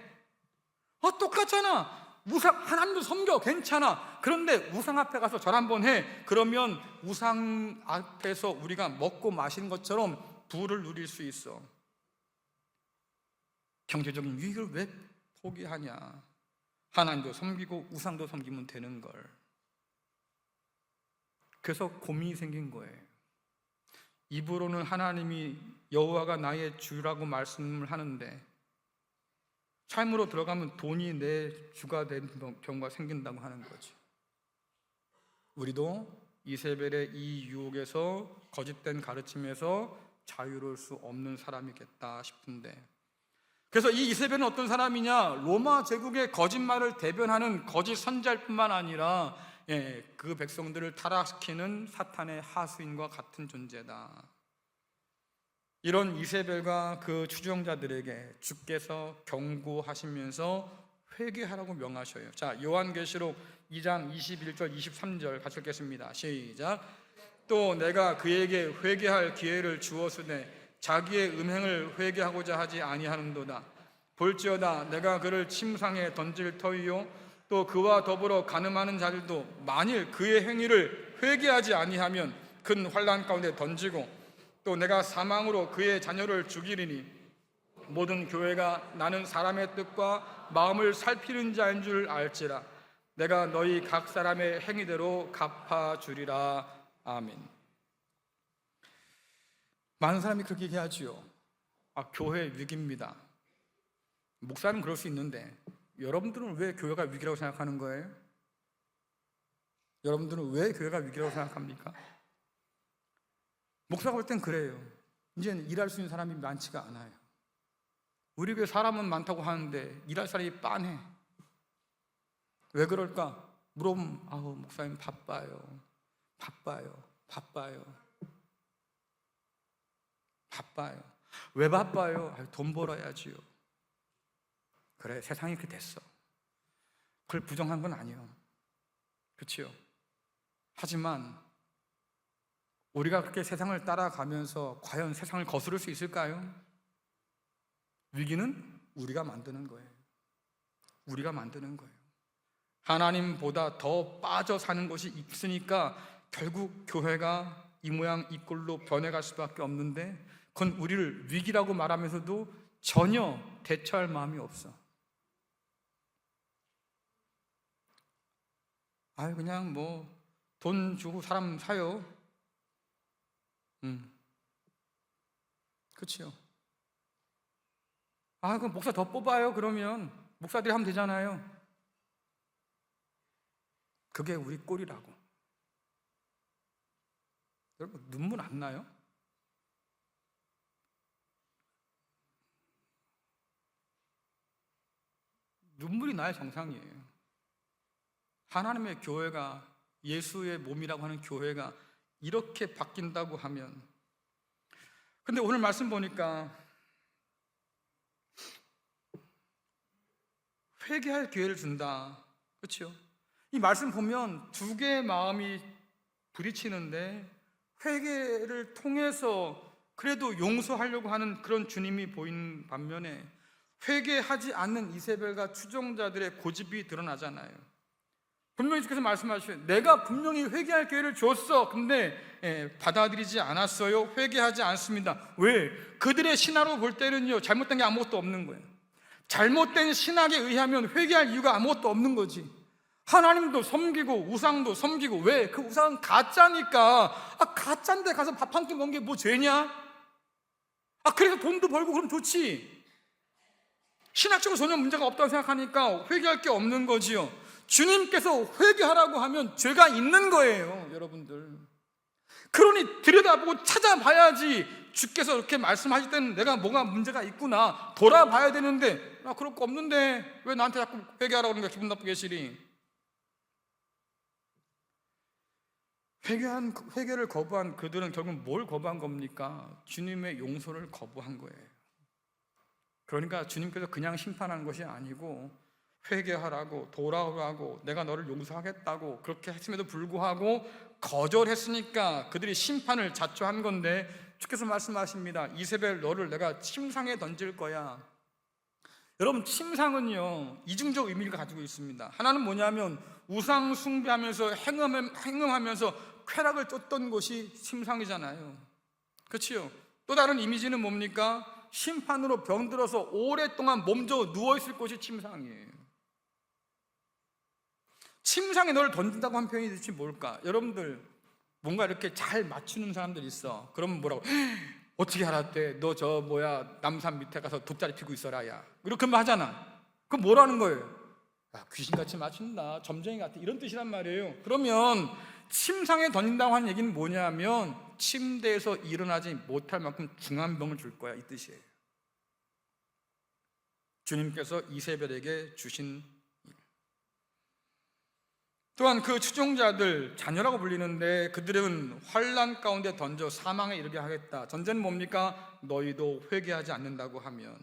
똑같잖아. 우상, 하나님도 섬겨, 괜찮아. 그런데 우상 앞에 가서 절 한번 해. 그러면 우상 앞에서 우리가 먹고 마시는 것처럼 부를 누릴 수 있어. 경제적인 유익을 왜 포기하냐. 하나님도 섬기고 우상도 섬기면 되는 걸. 그래서 고민이 생긴 거예요. 입으로는 하나님이 여호와가 나의 주라고 말씀을 하는데 삶으로 들어가면 돈이 내 주가 되는 경우가 생긴다고 하는 거지. 우리도 이세벨의 이 유혹에서, 거짓된 가르침에서 자유로울 수 없는 사람이겠다 싶은데, 그래서 이 이세벨은 어떤 사람이냐? 로마 제국의 거짓말을 대변하는 거짓 선지자일 뿐만 아니라 그 백성들을 타락시키는 사탄의 하수인과 같은 존재다. 이런 이세벨과 그 추종자들에게 주께서 경고하시면서 회개하라고 명하셔요. 자, 요한계시록 2장 21절 23절 같이 읽겠습니다. 시작. 또 내가 그에게 회개할 기회를 주었으되 자기의 음행을 회개하고자 하지 아니하는도다. 볼지어다 내가 그를 침상에 던질 터이요 또 그와 더불어 간음하는 자들도 만일 그의 행위를 회개하지 아니하면 큰 환난 가운데 던지고 또 내가 사망으로 그의 자녀를 죽이리니 모든 교회가 나는 사람의 뜻과 마음을 살피는 자인 줄 알지라. 내가 너희 각 사람의 행위대로 갚아주리라. 아멘. 많은 사람이 그렇게 얘기하지요. 교회 위기입니다. 목사는 그럴 수 있는데 여러분들은 왜 교회가 위기라고 생각하는 거예요? 여러분들은 왜 교회가 위기라고 생각합니까? 목사가 볼 땐 그래요. 이제는 일할 수 있는 사람이 많지가 않아요. 우리 교회 사람은 많다고 하는데 일할 사람이 빤해. 왜 그럴까? 물어보면 목사님 바빠요. 왜 바빠요? 돈 벌어야지요. 그래, 세상이 그렇게 됐어. 그걸 부정한 건 아니에요. 그렇지요? 하지만 우리가 그렇게 세상을 따라가면서 과연 세상을 거스를 수 있을까요? 위기는 우리가 만드는 거예요. 우리가 만드는 거예요. 하나님보다 더 빠져 사는 것이 있으니까 결국 교회가 이 모양 이 꼴로 변해갈 수밖에 없는데, 그건 우리를 위기라고 말하면서도 전혀 대처할 마음이 없어. 그냥 돈 주고 사람 사요. 그렇지요. 그럼 목사 더 뽑아요. 그러면 목사들이 하면 되잖아요. 그게 우리 꼴이라고. 여러분, 눈물 안 나요? 눈물이 나야 정상이에요. 하나님의 교회가, 예수의 몸이라고 하는 교회가 이렇게 바뀐다고 하면. 근데 오늘 말씀 보니까 회개할 기회를 준다. 그렇죠? 이 말씀 보면 두 개의 마음이 부딪히는데, 회개를 통해서 그래도 용서하려고 하는 그런 주님이 보이는 반면에 회개하지 않는 이세벨과 추종자들의 고집이 드러나잖아요. 분명히 주께서 말씀하시죠. 내가 분명히 회개할 기회를 줬어. 근데 받아들이지 않았어요. 회개하지 않습니다. 왜? 그들의 신화로 볼 때는요, 잘못된 게 아무것도 없는 거예요. 잘못된 신학에 의하면 회개할 이유가 아무것도 없는 거지. 하나님도 섬기고 우상도 섬기고. 왜? 그 우상은 가짜니까. 가짜인데 가서 밥 한 끼 먹는 게 뭐 죄냐? 그래서 돈도 벌고 그럼 좋지. 신학적으로 전혀 문제가 없다고 생각하니까 회개할 게 없는 거지요. 주님께서 회개하라고 하면 죄가 있는 거예요, 여러분들. 그러니 들여다보고 찾아봐야지. 주께서 이렇게 말씀하실 때는 내가 뭐가 문제가 있구나 돌아봐야 되는데, 나 그럴 거 없는데 왜 나한테 자꾸 회개하라고 그러는 거야? 기분 나쁘게 시리. 회개를 거부한 그들은 결국 뭘 거부한 겁니까? 주님의 용서를 거부한 거예요. 그러니까 주님께서 그냥 심판한 것이 아니고 회개하라고, 돌아오라고, 내가 너를 용서하겠다고 그렇게 했음에도 불구하고 거절했으니까 그들이 심판을 자초한 건데, 주께서 말씀하십니다. 이세벨, 너를 내가 침상에 던질 거야. 여러분, 침상은요 이중적 의미를 가지고 있습니다. 하나는 뭐냐면 우상 숭배하면서 행음하면서 쾌락을 쫓던 곳이 침상이잖아요. 그렇죠? 또 다른 이미지는 뭡니까? 심판으로 병들어서 오랫동안 몸져 누워있을 곳이 침상이에요. 침상에 너를 던진다고 한 표현이 도대체 뭘까? 여러분들 뭔가 이렇게 잘 맞추는 사람들 있어. 그러면 뭐라고? 어떻게 알았대? 너 남산 밑에 가서 돗자리 피고 있어라 야, 이렇게 하잖아. 그럼 뭐라는 거예요? 귀신같이 맞춘다, 점쟁이 같아, 이런 뜻이란 말이에요. 그러면 침상에 던진다고 하는 얘기는 뭐냐면 침대에서 일어나지 못할 만큼 중한 병을 줄 거야, 이 뜻이에요. 주님께서 이세벨에게 주신. 또한 그 추종자들, 자녀라고 불리는데 그들은 환난 가운데 던져 사망에 이르게 하겠다. 전제는 뭡니까? 너희도 회개하지 않는다고 하면.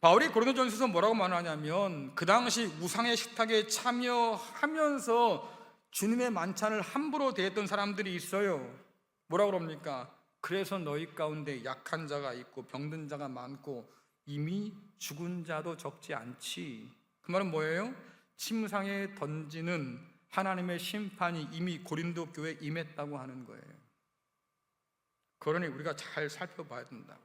바울이 고린도전서에서 뭐라고 말하냐면 그 당시 우상의 식탁에 참여하면서 주님의 만찬을 함부로 대했던 사람들이 있어요. 뭐라고 그럽니까? 그래서 너희 가운데 약한 자가 있고 병든 자가 많고 이미 죽은 자도 적지 않지. 그 말은 뭐예요? 침상에 던지는 하나님의 심판이 이미 고린도 교회에 임했다고 하는 거예요. 그러니 우리가 잘 살펴봐야 된다고.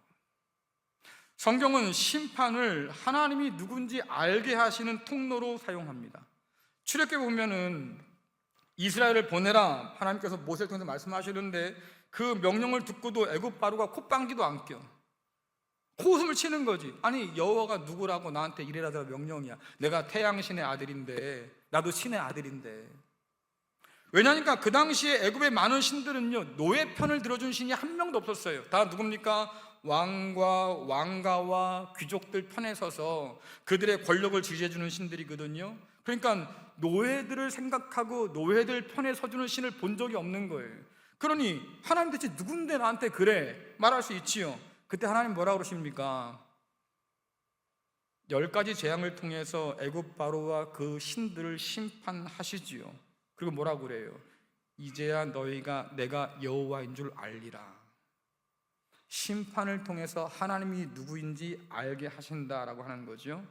성경은 심판을 하나님이 누군지 알게 하시는 통로로 사용합니다. 출애굽기에 보면은 이스라엘을 보내라, 하나님께서 모세를 통해서 말씀하시는데 그 명령을 듣고도 애굽 바로가 콧방귀도 안 껴. 코웃음을 치는 거지. 아니, 여호와가 누구라고 나한테 이래라더라 명령이야. 내가 태양신의 아들인데, 나도 신의 아들인데. 왜냐니까 그 당시에 애굽의 많은 신들은요 노예 편을 들어준 신이 한 명도 없었어요. 다 누굽니까? 왕과 왕가와 귀족들 편에 서서 그들의 권력을 지지해주는 신들이거든요. 그러니까 노예들을 생각하고 노예들 편에 서주는 신을 본 적이 없는 거예요. 그러니 하나님 대체 누군데 나한테 그래 말할 수 있지요. 그때 하나님 뭐라고 그러십니까? 10가지 재앙을 통해서 애굽 바로와 그 신들을 심판하시지요. 그리고 뭐라고 그래요? 이제야 너희가 내가 여호와인 줄 알리라. 심판을 통해서 하나님이 누구인지 알게 하신다라고 하는 거죠.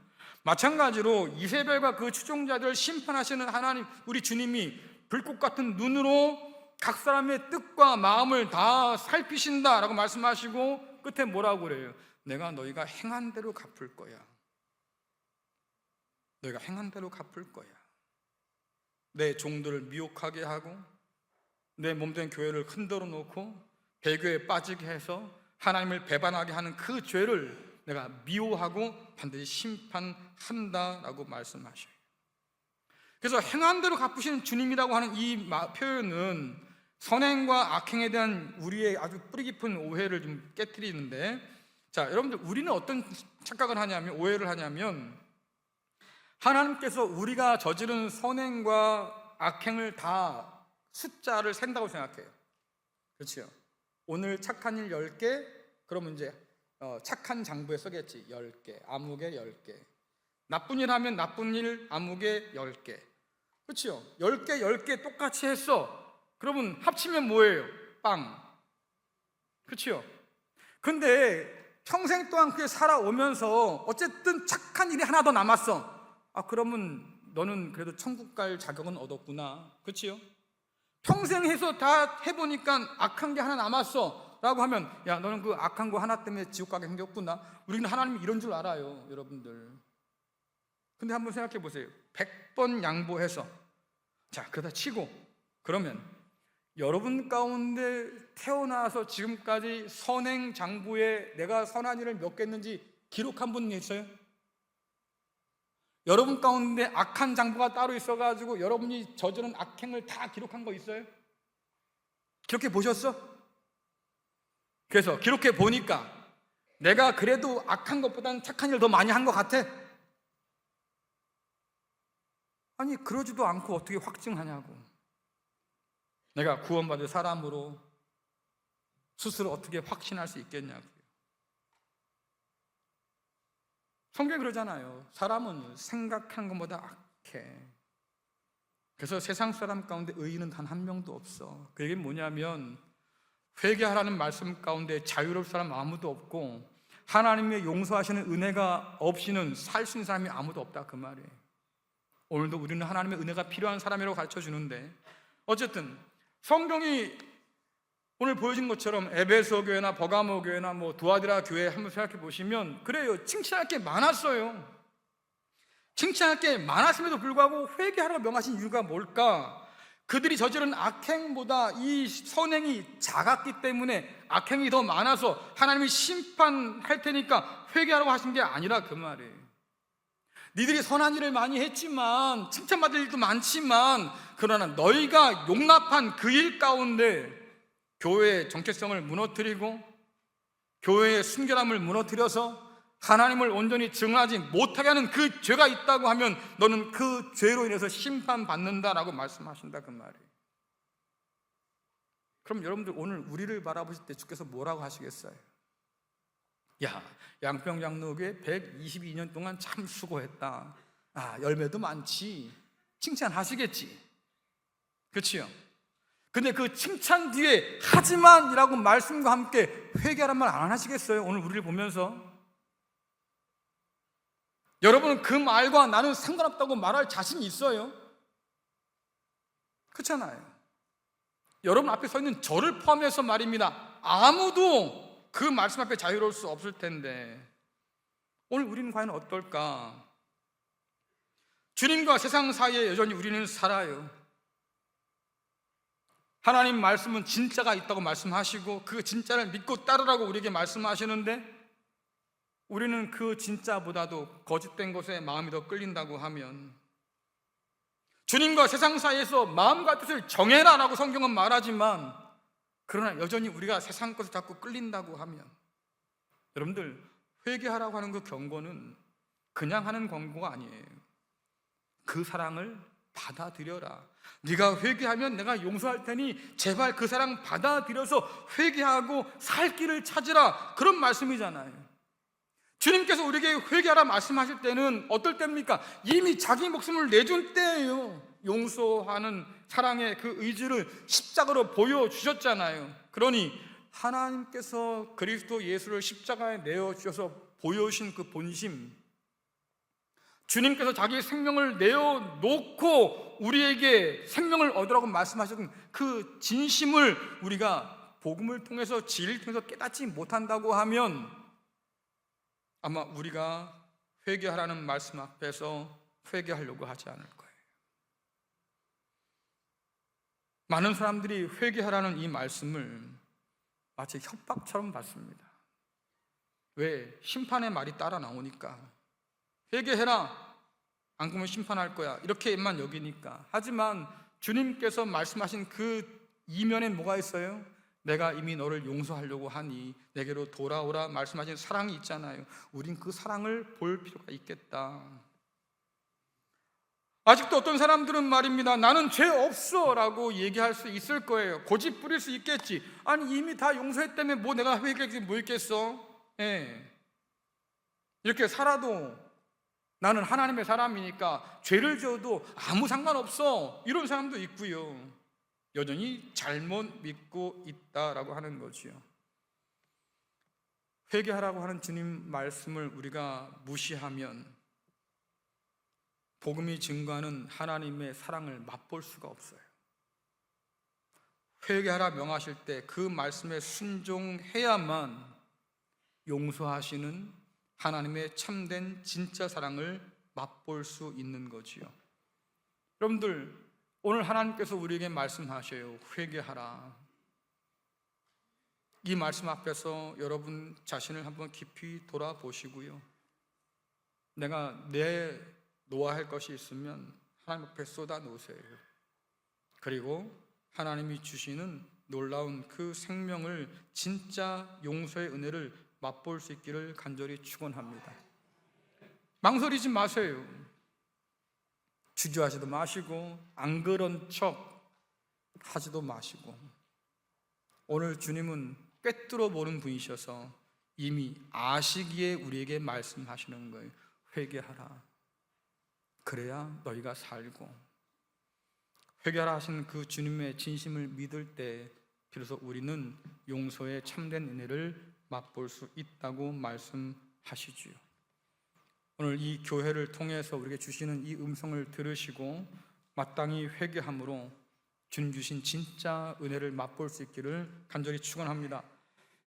마찬가지로 이세벨과 그 추종자들을 심판하시는 하나님, 우리 주님이 불꽃 같은 눈으로 각 사람의 뜻과 마음을 다 살피신다라고 말씀하시고 끝에 뭐라고 그래요? 내가 너희가 행한 대로 갚을 거야. 너희가 행한 대로 갚을 거야. 내 종들을 미혹하게 하고 내 몸된 교회를 흔들어 놓고 배교에 빠지게 해서 하나님을 배반하게 하는 그 죄를 내가 미워하고 반드시 심판한다라고 말씀하셔요. 그래서 행한 대로 갚으시는 주님이라고 하는 이 표현은 선행과 악행에 대한 우리의 아주 뿌리 깊은 오해를 좀 깨트리는데, 자, 여러분들 우리는 어떤 착각을 하냐면, 오해를 하냐면 하나님께서 우리가 저지른 선행과 악행을 다 숫자를 센다고 생각해요. 그렇죠? 오늘 착한 일 10개, 그러면 이제 착한 장부에 써겠지. 10개, 아무개 10개. 나쁜 일 하면 나쁜 일, 아무개 10개. 그렇죠? 10개, 10개 똑같이 했어. 그러면 합치면 뭐예요? 빵. 그렇죠? 근데 평생 동안 그렇게 살아오면서 어쨌든 착한 일이 하나 더 남았어. 그러면 너는 그래도 천국 갈 자격은 얻었구나. 그렇죠? 평생 해서 다 해보니까 악한 게 하나 남았어 라고 하면, 야, 너는 그 악한 거 하나 때문에 지옥 가게 생겼구나. 우리는 하나님이 이런 줄 알아요, 여러분들. 근데 한번 생각해 보세요. 100번 양보해서, 자, 그러다 치고, 그러면 여러분 가운데 태어나서 지금까지 선행 장부에 내가 선한 일을 몇 개 했는지 기록한 분 있어요? 여러분 가운데 악한 장부가 따로 있어가지고 여러분이 저지른 악행을 다 기록한 거 있어요? 기록해 보셨어? 그래서 기록해 보니까 내가 그래도 악한 것보다는 착한 일을 더 많이 한 것 같아? 아니, 그러지도 않고 어떻게 확증하냐고. 내가 구원받을 사람으로 스스로 어떻게 확신할 수 있겠냐고요. 성경이 그러잖아요. 사람은 생각한 것보다 악해. 그래서 세상 사람 가운데 의인은 단 한 명도 없어. 그 얘기는 뭐냐면 회개하라는 말씀 가운데 자유로울 사람 아무도 없고 하나님의 용서하시는 은혜가 없이는 살 수 있는 사람이 아무도 없다, 그 말이에요. 오늘도 우리는 하나님의 은혜가 필요한 사람이라고 가르쳐주는데, 어쨌든 성경이 오늘 보여준 것처럼 에베소 교회나 버가모 교회나 두아디라 교회 한번 생각해 보시면 그래요, 칭찬할 게 많았어요. 칭찬할 게 많았음에도 불구하고 회개하라고 명하신 이유가 뭘까? 그들이 저지른 악행보다 이 선행이 작았기 때문에, 악행이 더 많아서 하나님이 심판할 테니까 회개하라고 하신 게 아니라 그 말이에요. 니들이 선한 일을 많이 했지만, 칭찬받을 일도 많지만, 그러나 너희가 용납한 그 일 가운데 교회의 정체성을 무너뜨리고 교회의 순결함을 무너뜨려서 하나님을 온전히 증언하지 못하게 하는 그 죄가 있다고 하면 너는 그 죄로 인해서 심판받는다라고 말씀하신다, 그 말이에요. 그럼 여러분들 오늘 우리를 바라보실 때 주께서 뭐라고 하시겠어요? 야, 양평장로교회 122년 동안 참 수고했다. 열매도 많지. 칭찬하시겠지. 그렇지요? 근데 그 칭찬 뒤에 하지만이라고 말씀과 함께 회개하란 말 안 하시겠어요? 오늘 우리를 보면서 여러분은 그 말과 나는 상관없다고 말할 자신이 있어요? 그렇잖아요. 여러분 앞에 서 있는 저를 포함해서 말입니다. 아무도 그 말씀 앞에 자유로울 수 없을 텐데 오늘 우리는 과연 어떨까? 주님과 세상 사이에 여전히 우리는 살아요. 하나님 말씀은 진짜가 있다고 말씀하시고 그 진짜를 믿고 따르라고 우리에게 말씀하시는데, 우리는 그 진짜보다도 거짓된 것에 마음이 더 끌린다고 하면, 주님과 세상 사이에서 마음과 뜻을 정해라 라고 성경은 말하지만, 그러나 여전히 우리가 세상 것을 자꾸 끌린다고 하면, 여러분들 회개하라고 하는 그 경고는 그냥 하는 경고가 아니에요. 그 사랑을 받아들여라. 네가 회개하면 내가 용서할 테니 제발 그 사랑 받아들여서 회개하고 살 길을 찾으라, 그런 말씀이잖아요. 주님께서 우리에게 회개하라 말씀하실 때는 어떨 때입니까? 이미 자기 목숨을 내준 때예요. 용서하는 사랑의 그 의지를 십자가로 보여주셨잖아요. 그러니 하나님께서 그리스도 예수를 십자가에 내어주셔서 보여주신 그 본심, 주님께서 자기의 생명을 내어놓고 우리에게 생명을 얻으라고 말씀하셨던 그 진심을 우리가 복음을 통해서 진리를 통해서 깨닫지 못한다고 하면 아마 우리가 회개하라는 말씀 앞에서 회개하려고 하지 않을 거예요. 많은 사람들이 회개하라는 이 말씀을 마치 협박처럼 받습니다. 왜? 심판의 말이 따라 나오니까. 회개해라, 안 그러면 심판할 거야, 이렇게만 여기니까. 하지만 주님께서 말씀하신 그 이면엔 뭐가 있어요? 내가 이미 너를 용서하려고 하니 내게로 돌아오라 말씀하신 사랑이 있잖아요. 우린 그 사랑을 볼 필요가 있겠다. 아직도 어떤 사람들은 말입니다, 나는 죄 없어 라고 얘기할 수 있을 거예요. 고집 부릴 수 있겠지. 아니 이미 다 용서했다며 뭐 내가 회개하기 뭐 있겠어? 이렇게 살아도 나는 하나님의 사람이니까 죄를 지어도 아무 상관없어, 이런 사람도 있고요. 여전히 잘못 믿고 있다라고 하는 거지요. 회개하라고 하는 주님 말씀을 우리가 무시하면 복음이 증거하는 하나님의 사랑을 맛볼 수가 없어요. 회개하라 명하실 때 그 말씀에 순종해야만 용서하시는 하나님의 참된 진짜 사랑을 맛볼 수 있는 거지요. 여러분들, 오늘 하나님께서 우리에게 말씀하셔요. 회개하라. 이 말씀 앞에서 여러분 자신을 한번 깊이 돌아보시고요. 내가 놓아야 할 것이 있으면 하나님 앞에 쏟아 놓으세요. 그리고 하나님이 주시는 놀라운 그 생명을, 진짜 용서의 은혜를 맛볼 수 있기를 간절히 축원합니다. 망설이지 마세요. 주저하지도 마시고 안 그런 척 하지도 마시고, 오늘 주님은 꿰뚫어 보는 분이셔서 이미 아시기에 우리에게 말씀하시는 거예요. 회개하라. 그래야 너희가 살고. 회개하라 하신 그 주님의 진심을 믿을 때 비로소 우리는 용서의 참된 은혜를 맛볼 수 있다고 말씀하시지요. 오늘 이 교회를 통해서 우리에게 주시는 이 음성을 들으시고 마땅히 회개함으로 주님 주신 진짜 은혜를 맛볼 수 있기를 간절히 축원합니다.